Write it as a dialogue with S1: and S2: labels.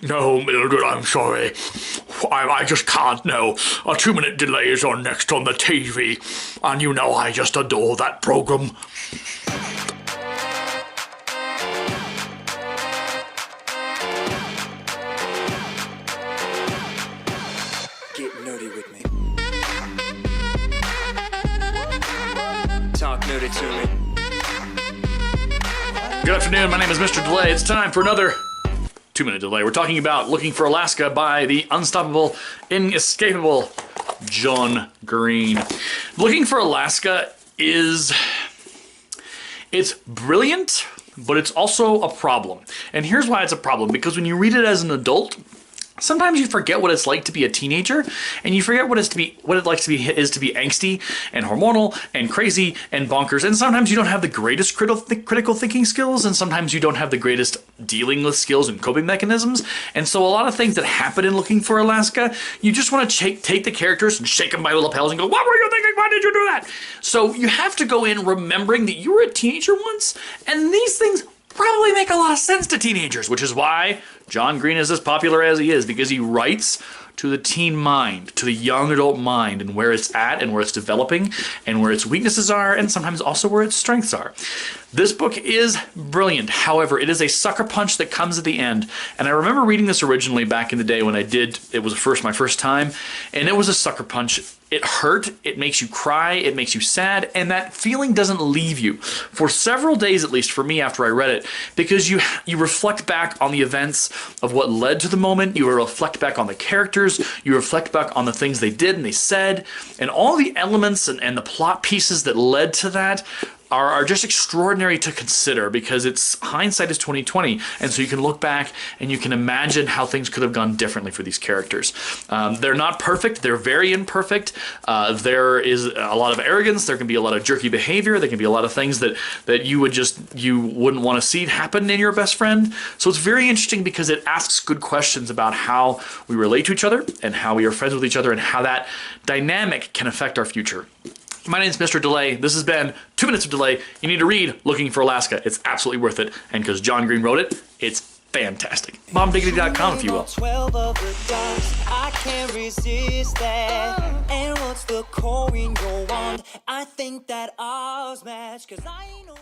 S1: No, Mildred, I'm sorry. I just can't, no. A 2-minute delay is on next on the TV. And you know I just adore that program.
S2: Get nerdy with me. Talk nerdy to me.
S1: Good afternoon, my name is Mr. Delay. It's time for another 2-minute delay. We're talking about Looking for Alaska by the unstoppable, inescapable John Green. Looking for Alaska it's brilliant, but it's also a problem. And here's why it's a problem. Because when you read it as an adult, sometimes you forget what it's like to be a teenager, and you forget what it is to be angsty and hormonal and crazy and bonkers. And sometimes you don't have the greatest critical thinking skills, and sometimes you don't have the greatest dealing with skills and coping mechanisms. And so a lot of things that happen in Looking for Alaska, you just want to take the characters and shake them by the lapels and go, "What were you thinking? Why did you do that?" So you have to go in remembering that you were a teenager once, and these things probably make a lot of sense to teenagers, which is why John Green is as popular as he is, because he writes to the teen mind, to the young adult mind, and where it's at and where it's developing and where its weaknesses are, and sometimes also where its strengths are. This book is brilliant. However, it is a sucker punch that comes at the end. And I remember reading this originally back in the day when it was my first time, and it was a sucker punch. It hurt, it makes you cry, it makes you sad, and that feeling doesn't leave you for several days, at least for me after I read it, because you reflect back on the events of what led to the moment, you reflect back on the characters, you reflect back on the things they did and they said, and all the elements and the plot pieces that led to that are just extraordinary to consider, because it's hindsight is 2020, and so you can look back and you can imagine how things could have gone differently for these characters. They're not perfect, they're very imperfect. There is a lot of arrogance, there can be a lot of jerky behavior, there can be a lot of things that you wouldn't want to see happen in your best friend. So it's very interesting because it asks good questions about how we relate to each other and how we are friends with each other and how that dynamic can affect our future. My name is Mr. Delay. This has been 2 minutes of delay. You need to read Looking for Alaska. It's absolutely worth it. And because John Green wrote it, it's fantastic. MomDiggity.com, if you will.
S3: 12 of the dots, I can't resist that. And what's the core in your wand? I think that ours match, 'cause I know